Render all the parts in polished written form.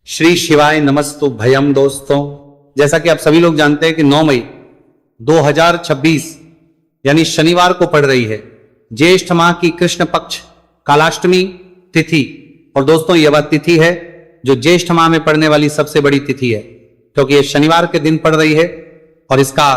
श्री शिवाय नमस्तु भयम। दोस्तों, जैसा कि आप सभी लोग जानते हैं कि 9 मई 2026 यानी शनिवार को पड़ रही है ज्येष्ठ माह की कृष्ण पक्ष कालाष्टमी तिथि। और दोस्तों, यह वह तिथि है जो ज्येष्ठ माह में पड़ने वाली सबसे बड़ी तिथि है, क्योंकि यह शनिवार के दिन पड़ रही है और इसका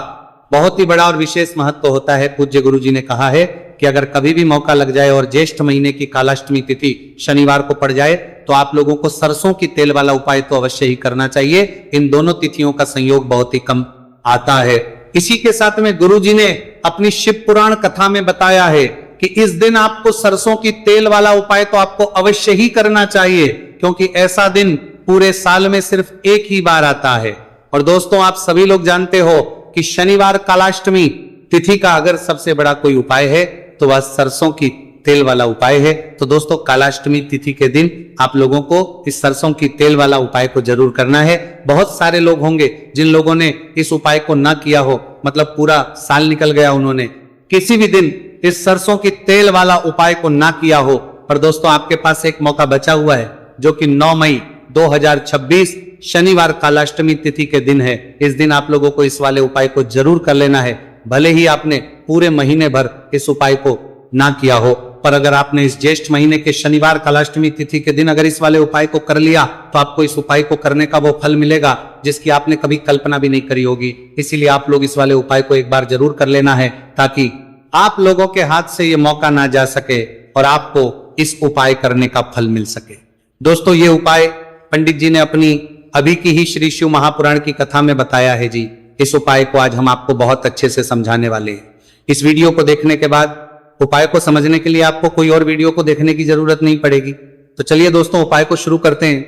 बहुत ही बड़ा और विशेष महत्व होता है। पूज्य गुरु जी ने कहा है कि अगर कभी भी मौका लग जाए और ज्येष्ठ महीने की कालाष्टमी तिथि शनिवार को पड़ जाए तो आप लोगों को सरसों की तेल वाला उपाय तो अवश्य ही करना चाहिए। इन दोनों तिथियों का संयोग बहुत ही कम आता है। इसी के साथ में गुरु जी ने अपनी शिव पुराण कथा में बताया है कि इस दिन आपको सरसों की तेल वाला उपाय तो आपको अवश्य ही करना चाहिए, क्योंकि ऐसा दिन पूरे साल में सिर्फ एक ही बार आता है। और दोस्तों, आप सभी लोग जानते हो कि शनिवार कालाष्टमी तिथि का अगर सबसे बड़ा कोई उपाय है तो वह सरसों की तेल वाला उपाय है। तो दोस्तों, कालाष्टमी तिथि के दिन आप लोगों को इस सरसों की तेल वाला उपाय को जरूर करना है। बहुत सारे लोग होंगे जिन लोगों ने इस उपाय को ना किया हो, मतलब पूरा साल निकल गया, उन्होंने किसी भी दिन इस सरसों की तेल वाला उपाय को ना किया हो। पर दोस्तों, आपके पास एक मौका बचा हुआ है, जो कि 9 मई 2026 शनिवार कालाष्टमी तिथि के दिन है। इस दिन आप लोगों को इस वाले उपाय को जरूर कर लेना है, भले ही आपने पूरे महीने भर इस उपाय को ना किया हो। पर अगर आपने इस ज्येष्ठ महीने के शनिवार कालाष्टमी तिथि के दिन अगर इस वाले उपाय को कर लिया तो आपको इस उपाय को करने का वो फल मिलेगा जिसकी आपने कभी कल्पना भी नहीं करी होगी। इसीलिए आप लोग इस वाले उपाय को एक बार जरूर कर लेना है, ताकि आप लोगों के हाथ से ये मौका ना जा सके और आपको इस उपाय करने का फल मिल सके। दोस्तों, ये उपाय पंडित जी ने अपनी अभी की ही श्री शिव महापुराण की कथा में बताया है जी। इस उपाय को आज हम आपको बहुत अच्छे से समझाने वाले हैं। इस वीडियो को देखने के बाद उपाय को समझने के लिए आपको कोई और वीडियो को देखने की जरूरत नहीं पड़ेगी। तो चलिए दोस्तों, उपाय को शुरू करते हैं।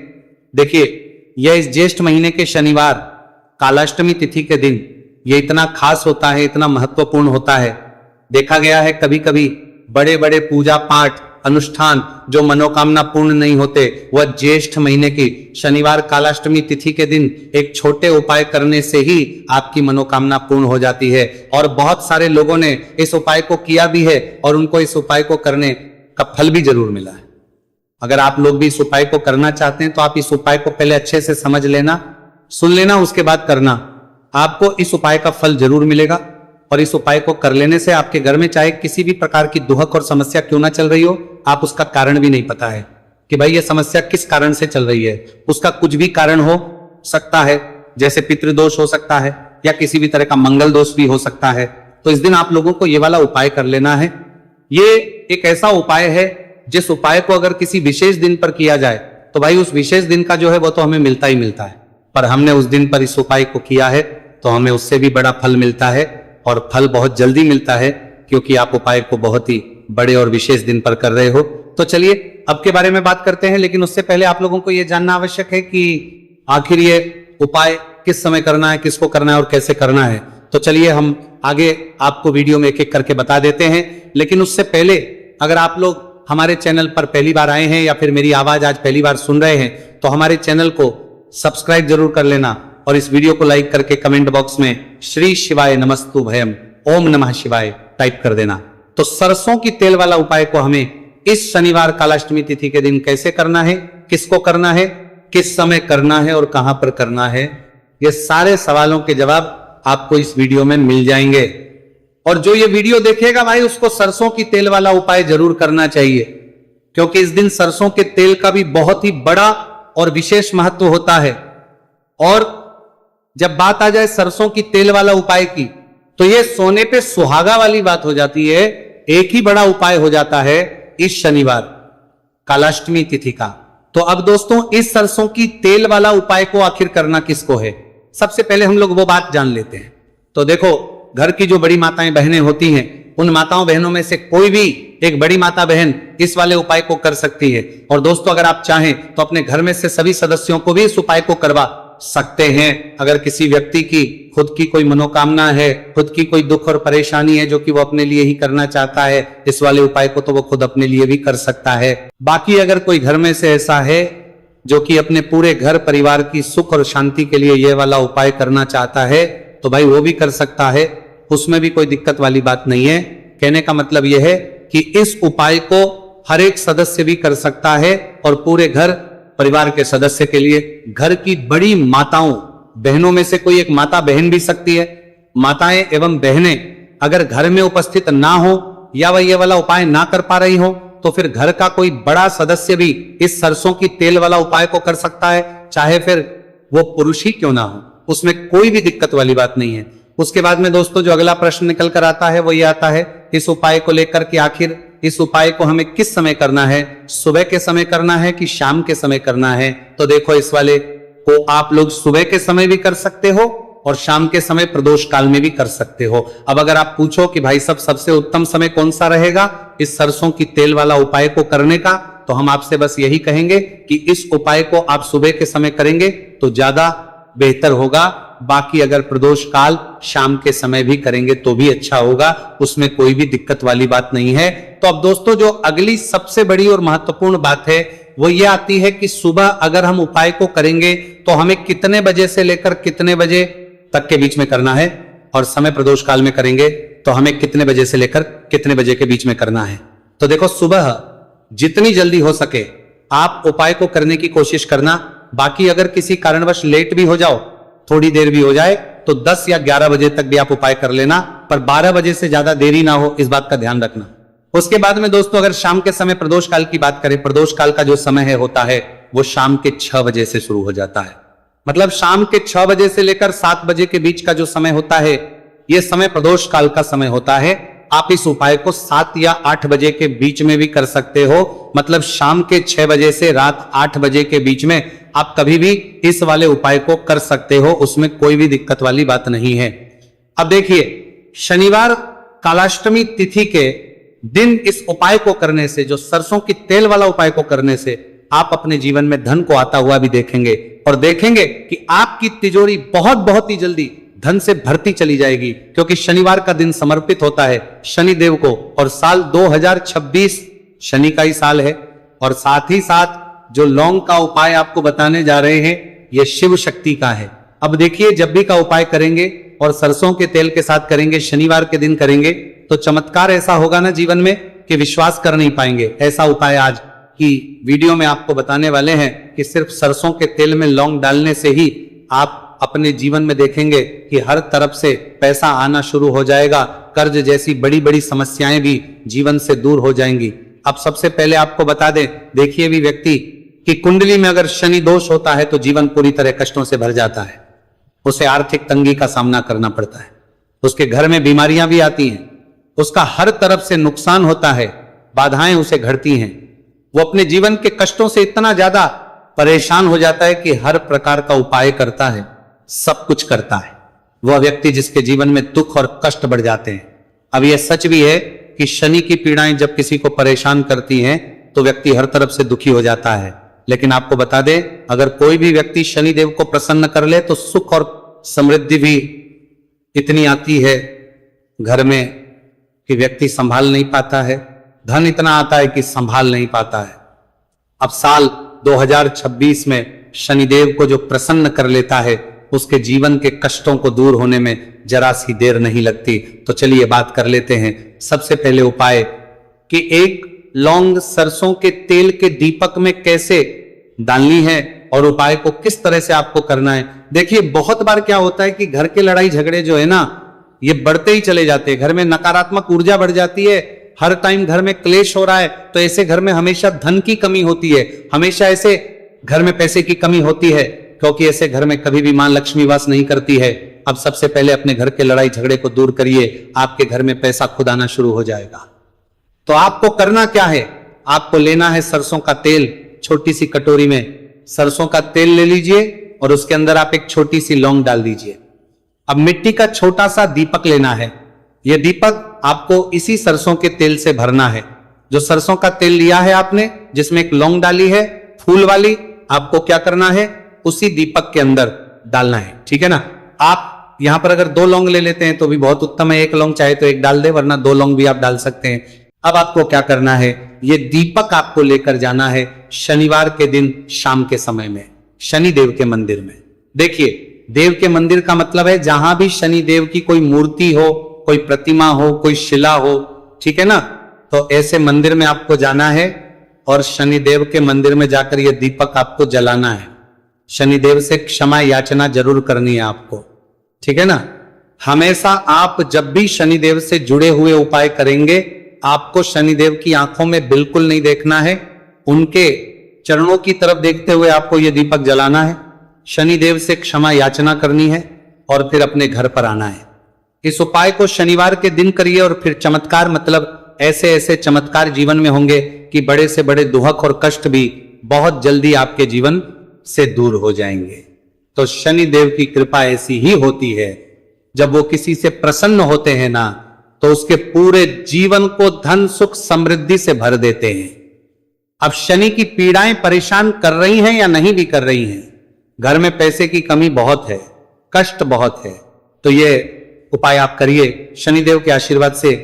देखिए, यह इस ज्येष्ठ महीने के शनिवार कालाष्टमी तिथि के दिन यह इतना खास होता है, इतना महत्वपूर्ण होता है। देखा गया है कभी कभी बड़े बड़े पूजा पाठ अनुष्ठान जो मनोकामना पूर्ण नहीं होते, वह ज्येष्ठ महीने की शनिवार कालाष्टमी तिथि के दिन एक छोटे उपाय करने से ही आपकी मनोकामना पूर्ण हो जाती है। और बहुत सारे लोगों ने इस उपाय को किया भी है और उनको इस उपाय को करने का फल भी जरूर मिला है। अगर आप लोग भी इस उपाय को करना चाहते हैं तो आप इस उपाय को पहले अच्छे से समझ लेना, सुन लेना, उसके बाद करना। आपको इस उपाय का फल जरूर मिलेगा। और इस उपाय को कर लेने से आपके घर में चाहे किसी भी प्रकार की दुहक और समस्या क्यों ना चल रही हो, आप उसका कारण भी नहीं पता है कि भाई ये समस्या किस कारण से चल रही है। उसका कुछ भी कारण हो सकता है, जैसे पितृदोष हो सकता है या किसी भी तरह का मंगल दोष भी हो सकता है। तो इस दिन आप लोगों को ये वाला उपाय कर लेना है। ये एक ऐसा उपाय है जिस उपाय को अगर किसी विशेष दिन पर किया जाए तो भाई उस विशेष दिन का जो है वो तो हमें मिलता ही मिलता है। पर हमने उस दिन पर इस उपाय को किया है तो हमें उससे भी बड़ा फल मिलता है, और फल बहुत जल्दी मिलता है, क्योंकि आप उपाय को बहुत ही बड़े और विशेष दिन पर कर रहे हो। तो चलिए अब के बारे में बात करते हैं, लेकिन उससे पहले आप लोगों को यह जानना आवश्यक है कि आखिर ये उपाय किस समय करना है, किसको करना है और कैसे करना है। तो चलिए हम आगे आपको वीडियो में एक एक करके बता देते हैं। लेकिन उससे पहले अगर आप लोग हमारे चैनल पर पहली बार आए हैं या फिर मेरी आवाज आज पहली बार सुन रहे हैं तो हमारे चैनल को सब्सक्राइब जरूर कर लेना और इस वीडियो को लाइक करके कमेंट बॉक्स में श्री शिवाय नमस्तु भयम ओम नमः शिवाय टाइप कर देना। तो सरसों की तेल वाला उपाय को हमें इस शनिवार कालाष्टमी तिथि के दिन कैसे करना है, किसको करना है, किस समय करना है और कहां पर करना है, ये सारे सवालों के जवाब आपको इस वीडियो में मिल जाएंगे। और जो ये वीडियो देखेगा भाई उसको सरसों की तेल वाला उपाय जरूर करना चाहिए, क्योंकि इस दिन सरसों के तेल का भी बहुत ही बड़ा और विशेष महत्व होता है। और जब बात आ जाए सरसों की तेल वाला उपाय की तो यह सोने पे सुहागा वाली बात हो जाती है। एक ही बड़ा उपाय हो जाता है इस शनिवार कालाष्टमी तिथि का। तो अब दोस्तों, इस सरसों की तेल वाला उपाय को आखिर करना किसको है, सबसे पहले हम लोग वो बात जान लेते हैं। तो देखो, घर की जो बड़ी माताएं बहनें होती हैं, उन माताओं बहनों में से कोई भी एक बड़ी माता बहन इस वाले उपाय को कर सकती है। और दोस्तों, अगर आप चाहें तो अपने घर में से सभी सदस्यों को भी इस उपाय को करवा सकते हैं। अगर किसी व्यक्ति की खुद की कोई मनोकामना है, खुद की कोई दुख और परेशानी है जो कि वो अपने लिए ही करना चाहता है इस वाले उपाय को, तो वो खुद अपने लिए भी कर सकता है। बाकी अगर कोई घर में से ऐसा है जो कि अपने पूरे घर परिवार की सुख और शांति के लिए ये वाला उपाय करना चाहता है तो भाई वो भी कर सकता है, उसमें भी कोई दिक्कत वाली बात नहीं है। कहने का मतलब यह है कि इस उपाय को हर एक सदस्य भी कर सकता है और पूरे घर परिवार के सदस्य के लिए, घर की बड़ी माताओं बहनों में से कोई एक माता बहन भी सकती है। माताएं एवं बहनें अगर घर में उपस्थित ना हो या वह ये वाला उपाय ना कर पा रही हो तो फिर घर का कोई बड़ा सदस्य भी इस सरसों की तेल वाला उपाय को कर सकता है, चाहे फिर वो पुरुष ही क्यों ना हो, उसमें कोई भी दिक्कत वाली बात नहीं है। उसके बाद में दोस्तों जो अगला प्रश्न निकल कर आता है वो ये आता है इस उपाय को लेकर कि आखिर इस उपाय को हमें किस समय करना है, सुबह के समय करना है कि शाम के समय करना है। तो देखो इस वाले को आप लोग सुबह के समय भी कर सकते हो और शाम के समय प्रदोष काल में भी कर सकते हो। अब अगर आप पूछो कि भाई सब सबसे उत्तम समय कौन सा रहेगा इस सरसों की तेल वाला उपाय को करने का, तो हम आपसे बस यही कहेंगे कि इस उपाय को आप सुबह के समय करेंगे तो ज्यादा बेहतर होगा। बाकी अगर प्रदोष काल शाम के समय भी करेंगे तो भी अच्छा होगा, उसमें कोई भी दिक्कत वाली बात नहीं है। तो अब दोस्तों जो अगली सबसे बड़ी और महत्वपूर्ण बात है वो ये आती है कि सुबह अगर हम उपाय को करेंगे तो हमें कितने बजे से लेकर कितने बजे तक के बीच में करना है, और समय प्रदोष काल में करेंगे तो हमें कितने बजे से लेकर कितने बजे के बीच में करना है। तो देखो सुबह जितनी जल्दी हो सके आप उपाय को करने की कोशिश करना। बाकी अगर किसी कारणवश लेट भी हो जाओ, थोड़ी देर भी हो जाए, तो 10 या 11 बजे तक भी आप उपाय कर लेना, पर 12 बजे से ज्यादा देरी ना हो, इस बात का ध्यान रखना। उसके बाद में दोस्तों अगर शाम के समय प्रदोष काल की बात करें, प्रदोष काल का जो समय है होता है वो शाम के 6 बजे से शुरू हो जाता है। मतलब शाम के 6 बजे से लेकर 7 बजे के बीच का जो समय होता है यह समय प्रदोष काल का समय होता है। आप इस उपाय को 7 या 8 बजे के बीच में भी कर सकते हो। मतलब शाम के 6 बजे से रात 8 बजे के बीच में आप कभी भी इस वाले उपाय को कर सकते हो, उसमें कोई भी दिक्कत वाली बात नहीं है। अब देखिए शनिवार कालाष्टमी तिथि के दिन इस उपाय को करने से, जो सरसों की तेल वाला उपाय को करने से, आप अपने जीवन में धन को आता हुआ भी देखेंगे और देखेंगे कि आपकी तिजोरी बहुत बहुत ही जल्दी धन से भरती चली जाएगी, क्योंकि शनिवार का दिन समर्पित होता है शनि देव को और साल 2026 शनि का ही साल है। और साथ ही साथ जो लौंग का उपाय आपको बताने जा रहे हैं यह शिव शक्ति का है। अब देखिए जब भी का उपाय करेंगे और सरसों के तेल के साथ करेंगे, शनिवार के दिन करेंगे, तो चमत्कार ऐसा होगा ना जीवन में कि विश्वास कर नहीं पाएंगे। ऐसा उपाय आज की वीडियो में आपको बताने वाले हैं कि सिर्फ सरसों के तेल में लौंग डालने से ही आप अपने जीवन में देखेंगे कि हर तरफ से पैसा आना शुरू हो जाएगा, कर्ज जैसी बड़ी बड़ी समस्याएं भी जीवन से दूर हो जाएंगी। अब सबसे पहले आपको बता दें, देखिए भी व्यक्ति की कुंडली में अगर शनि दोष होता है तो जीवन पूरी तरह कष्टों से भर जाता है, उसे आर्थिक तंगी का सामना करना पड़ता है, उसके घर में बीमारियां भी आती हैं, उसका हर तरफ से नुकसान होता है, बाधाएं उसे घड़ती हैं, वो अपने जीवन के कष्टों से इतना ज्यादा परेशान हो जाता है कि हर प्रकार का उपाय करता है, सब कुछ करता है। वह व्यक्ति जिसके जीवन में दुख और कष्ट बढ़ जाते हैं। अब यह सच भी है कि शनि की पीड़ाएं जब किसी को परेशान करती हैं तो व्यक्ति हर तरफ से दुखी हो जाता है। लेकिन आपको बता दें, अगर कोई भी व्यक्ति शनि देव को प्रसन्न कर ले तो सुख और समृद्धि भी इतनी आती है घर में कि व्यक्ति संभाल नहीं पाता है, धन इतना आता है कि संभाल नहीं पाता है। अब साल 2026 में शनिदेव को जो प्रसन्न कर लेता है उसके जीवन के कष्टों को दूर होने में जरा सी देर नहीं लगती। तो चलिए बात कर लेते हैं। सबसे पहले उपाय कि एक लौंग सरसों के तेल के दीपक में कैसे डालनी है और उपाय को किस तरह से आपको करना है। देखिए बहुत बार क्या होता है कि घर के लड़ाई झगड़े जो है ना ये बढ़ते ही चले जाते हैं, घर में नकारात्मक ऊर्जा बढ़ जाती है, हर टाइम घर में क्लेश हो रहा है, तो ऐसे घर में हमेशा धन की कमी होती है, हमेशा ऐसे घर में पैसे की कमी होती है, क्योंकि ऐसे घर में कभी भी मां लक्ष्मी वास नहीं करती है। अब सबसे पहले अपने घर के लड़ाई झगड़े को दूर करिए, आपके घर में पैसा खुद आना शुरू हो जाएगा। तो आपको करना क्या है, आपको लेना है सरसों का तेल, छोटी सी कटोरी में सरसों का तेल ले लीजिए और उसके अंदर आप एक छोटी सी लौंग डाल दीजिए। अब मिट्टी का छोटा सा दीपक लेना है, यह दीपक आपको इसी सरसों के तेल से भरना है। जो सरसों का तेल लिया है आपने, जिसमें एक लौंग डाली है फूल वाली, आपको क्या करना है उसी दीपक के अंदर डालना है, ठीक है ना। आप यहां पर अगर 2 लौंग ले लेते हैं तो भी बहुत उत्तम है, 1 लौंग चाहे तो 1 डाल दे, वरना 2 लौंग भी आप डाल सकते हैं। अब आपको क्या करना है, ये दीपक आपको लेकर जाना है शनिवार के दिन शाम के समय में शनि देव के मंदिर में। देखिए देव के मंदिर का मतलब है जहां भी शनि देव की कोई मूर्ति हो, कोई प्रतिमा हो, कोई शिला हो, ठीक है ना। तो ऐसे मंदिर में आपको जाना है और शनिदेव के मंदिर में जाकर यह दीपक आपको जलाना है। शनिदेव से क्षमा याचना जरूर करनी है आपको, ठीक है ना। हमेशा आप जब भी शनिदेव से जुड़े हुए उपाय करेंगे, आपको शनिदेव की आंखों में बिल्कुल नहीं देखना है, उनके चरणों की तरफ देखते हुए आपको यह दीपक जलाना है, शनिदेव से क्षमा याचना करनी है और फिर अपने घर पर आना है। इस उपाय को शनिवार के दिन करिए और फिर चमत्कार, मतलब ऐसे ऐसे चमत्कार जीवन में होंगे कि बड़े से बड़े दुख और कष्ट भी बहुत जल्दी आपके जीवन से दूर हो जाएंगे। तो शनिदेव की कृपा ऐसी ही होती है, जब वो किसी से प्रसन्न होते हैं ना, तो उसके पूरे जीवन को धन सुख समृद्धि से भर देते हैं। अब शनि की पीड़ाएं परेशान कर रही हैं या नहीं भी कर रही हैं, घर में पैसे की कमी बहुत है, कष्ट बहुत है, तो ये उपाय आप करिए, शनिदेव के आशीर्वाद से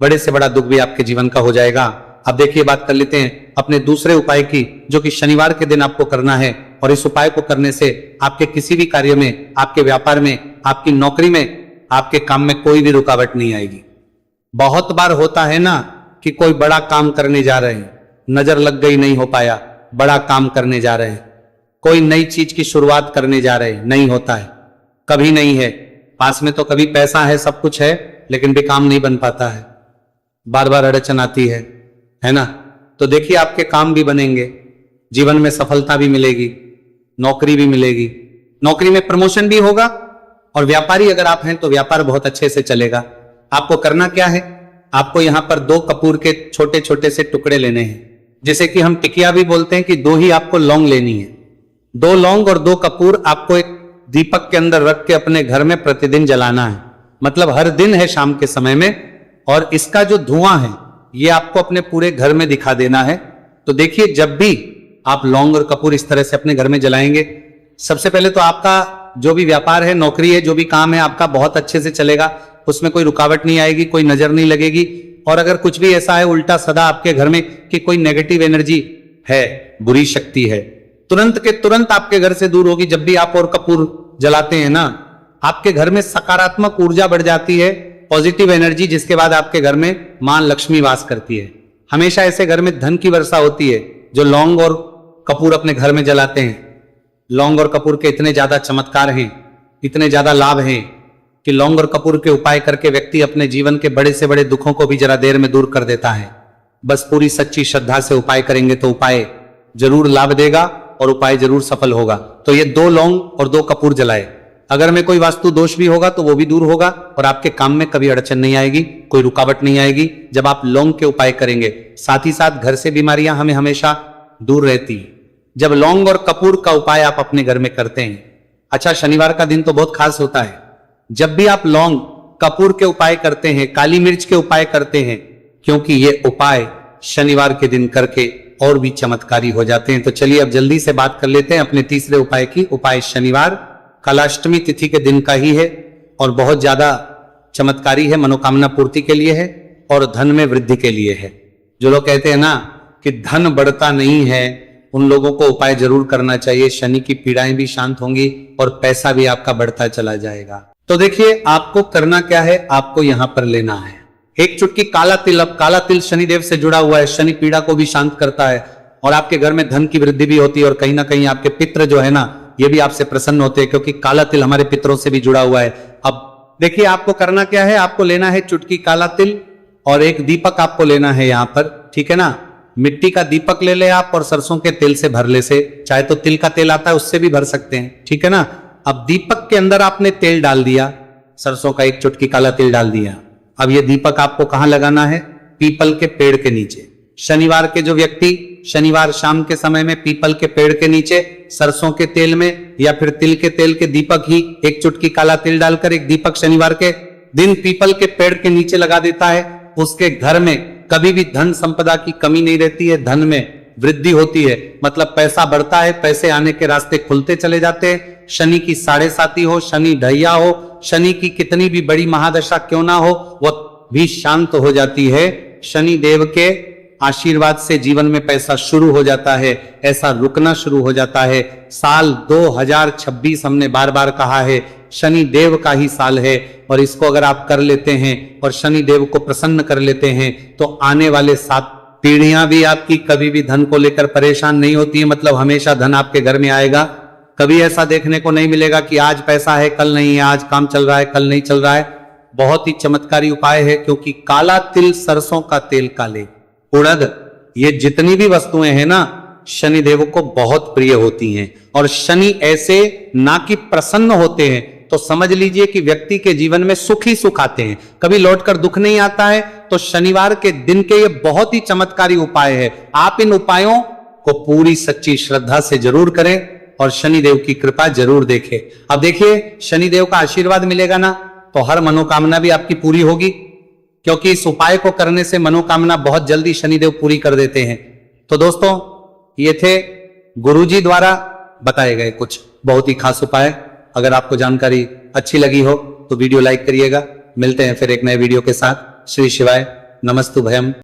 बड़े से बड़ा दुख भी आपके जीवन का हो जाएगा। अब देखिए, बात कर लेते हैं अपने दूसरे उपाय की, जो कि शनिवार के दिन आपको करना है। और इस उपाय को करने से आपके किसी भी कार्य में, आपके व्यापार में, आपकी नौकरी में, आपके काम में कोई भी रुकावट नहीं आएगी। बहुत बार होता है ना कि कोई बड़ा काम करने जा रहे हैं, नजर लग गई, नहीं हो पाया, बड़ा काम करने जा रहे हैं, कोई नई चीज की शुरुआत करने जा रहे हैं, नहीं होता है, कभी नहीं है, पास में तो कभी पैसा है, सब कुछ है, लेकिन भी काम नहीं बन पाता है, बार बार अड़चन आती है ना। तो देखिए, आपके काम भी बनेंगे, जीवन में सफलता भी मिलेगी, नौकरी भी मिलेगी, नौकरी में प्रमोशन भी होगा, और व्यापारी अगर आप हैं तो व्यापार बहुत अच्छे से चलेगा। आपको करना क्या है, आपको यहां पर 2 कपूर के छोटे छोटे से टुकड़े लेने हैं, जिसे कि हम टिकिया भी बोलते हैं, कि 2 ही आपको लौंग लेनी है। 2 लौंग और 2 कपूर आपको एक दीपक के अंदर रख के अपने घर में प्रतिदिन जलाना है, मतलब हर दिन है शाम के समय में, और इसका जो धुआं है ये आपको अपने पूरे घर में दिखा देना है। तो देखिए, जब भी आप लौंग और कपूर इस तरह से अपने घर में जलाएंगे, सबसे पहले तो आपका जो भी व्यापार है, नौकरी है, जो भी काम है आपका बहुत अच्छे से चलेगा, उसमें कोई रुकावट नहीं आएगी, कोई नजर नहीं लगेगी। और अगर कुछ भी ऐसा है उल्टा सदा आपके घर में कि कोई नेगेटिव एनर्जी है, बुरी शक्ति है, तुरंत के तुरंत आपके घर से दूर होगी। जब भी आप और कपूर जलाते हैं ना, आपके घर में सकारात्मक ऊर्जा बढ़ जाती है, पॉजिटिव एनर्जी, जिसके बाद आपके घर में मां लक्ष्मी वास करती है। हमेशा ऐसे घर में धन की वर्षा होती है जो लौंग और कपूर अपने घर में जलाते हैं। लौंग और कपूर के इतने ज्यादा चमत्कार हैं, इतने ज्यादा लाभ हैं, कि लौंग और कपूर के उपाय करके व्यक्ति अपने जीवन के बड़े से बड़े दुखों को भी जरा देर में दूर कर देता है। बस पूरी सच्ची श्रद्धा से उपाय करेंगे तो उपाय जरूर लाभ देगा और उपाय जरूर सफल होगा। तो ये 2 लौंग और 2 कपूर जलाए, अगर में कोई वास्तु दोष भी होगा तो वो भी दूर होगा, और आपके काम में कभी अड़चन नहीं आएगी, कोई रुकावट नहीं आएगी जब आप लौंग के उपाय करेंगे। साथ ही साथ घर से बीमारियां हमें हमेशा दूर रहती है जब लौंग और कपूर का उपाय आप अपने घर में करते हैं। अच्छा, शनिवार का दिन तो बहुत खास होता है। जब भी आप लौंग कपूर के उपाय करते हैं, काली मिर्च के उपाय करते हैं, क्योंकि ये उपाय शनिवार के दिन करके और भी चमत्कारी हो जाते हैं। तो चलिए अब जल्दी से बात कर लेते हैं अपने तीसरे उपाय की। उपाय शनिवार कलाष्टमी तिथि के दिन का ही है और बहुत ज्यादा चमत्कारी है, मनोकामना पूर्ति के लिए है और धन में वृद्धि के लिए है। जो लोग कहते हैं ना कि धन बढ़ता नहीं है, उन लोगों को उपाय जरूर करना चाहिए। शनि की पीड़ाएं भी शांत होंगी और पैसा भी आपका बढ़ता चला जाएगा। तो देखिए, आपको करना क्या है, आपको यहां पर लेना है 1 चुटकी काला तिल। अब काला तिल शनिदेव से जुड़ा हुआ है, शनि पीड़ा को भी शांत करता है और आपके घर में धन की वृद्धि भी होती है, और कहीं ना कहीं आपके पितृ जो है ना, ये भी आपसे प्रसन्न होते हैं, क्योंकि काला तिल हमारे पितरों से भी जुड़ा हुआ है। अब देखिए, आपको करना क्या है, आपको लेना है चुटकी काला तिल और एक दीपक आपको लेना है यहां पर, ठीक है ना। मिट्टी का दीपक ले ले आप और सरसों के तेल से भर ले से, चाहे तो तिल का तेल आता है उससे भी भर सकते हैं, ठीक है ना। अब दीपक के अंदर आपने तेल डाल दिया, सरसों का 1 चुटकी काला तिल डाल दिया। अब ये दीपक आपको कहां लगाना है, पीपल के पेड़ के नीचे। शनिवार के जो व्यक्ति शनिवार शाम के समय में पीपल के पेड़ के नीचे सरसों के तेल में या फिर तिल के तेल के दीपक ही 1 चुटकी काला तिल डालकर एक दीपक शनिवार के दिन पीपल के पेड़ के नीचे लगा देता है, उसके घर में कभी भी धन संपदा की कमी नहीं रहती है, धन में वृद्धि होती है, मतलब पैसा बढ़ता है, पैसे आने के रास्ते खुलते चले जाते हैं। शनि की 7.5 हो, शनि ढैया हो, शनि की कितनी भी बड़ी महादशा क्यों ना हो, वह भी शांत हो जाती है। शनि देव के आशीर्वाद से जीवन में पैसा शुरू हो जाता है, ऐसा रुकना शुरू हो जाता है। साल 2026 हमने बार बार कहा है, शनि देव का ही साल है, और इसको अगर आप कर लेते हैं और शनि देव को प्रसन्न कर लेते हैं तो आने वाले 7 पीढ़ियां भी आपकी कभी भी धन को लेकर परेशान नहीं होती है, मतलब हमेशा धन आपके घर में आएगा। कभी ऐसा देखने को नहीं मिलेगा कि आज पैसा है कल नहीं है, आज काम चल रहा है कल नहीं चल रहा है। बहुत ही चमत्कारी उपाय है, क्योंकि काला तिल, सरसों का तेल काले, उड़द, ये जितनी भी वस्तुएं हैं ना, शनिदेव को बहुत प्रिय होती हैं। और शनि ऐसे ना कि प्रसन्न होते हैं तो समझ लीजिए कि व्यक्ति के जीवन में सुख ही सुख आते हैं, कभी लौटकर दुख नहीं आता है। तो शनिवार के दिन के ये बहुत ही चमत्कारी उपाय है। आप इन उपायों को पूरी सच्ची श्रद्धा से जरूर करें और शनिदेव की कृपा जरूर देखें। अब देखिए, शनिदेव का आशीर्वाद मिलेगा ना तो हर मनोकामना भी आपकी पूरी होगी, क्योंकि इस उपाय को करने से मनोकामना बहुत जल्दी शनिदेव पूरी कर देते हैं। तो दोस्तों, ये थे गुरुजी द्वारा बताए गए कुछ बहुत ही खास उपाय। अगर आपको जानकारी अच्छी लगी हो तो वीडियो लाइक करिएगा। मिलते हैं फिर एक नए वीडियो के साथ। श्री शिवाय, नमस्तु भयम।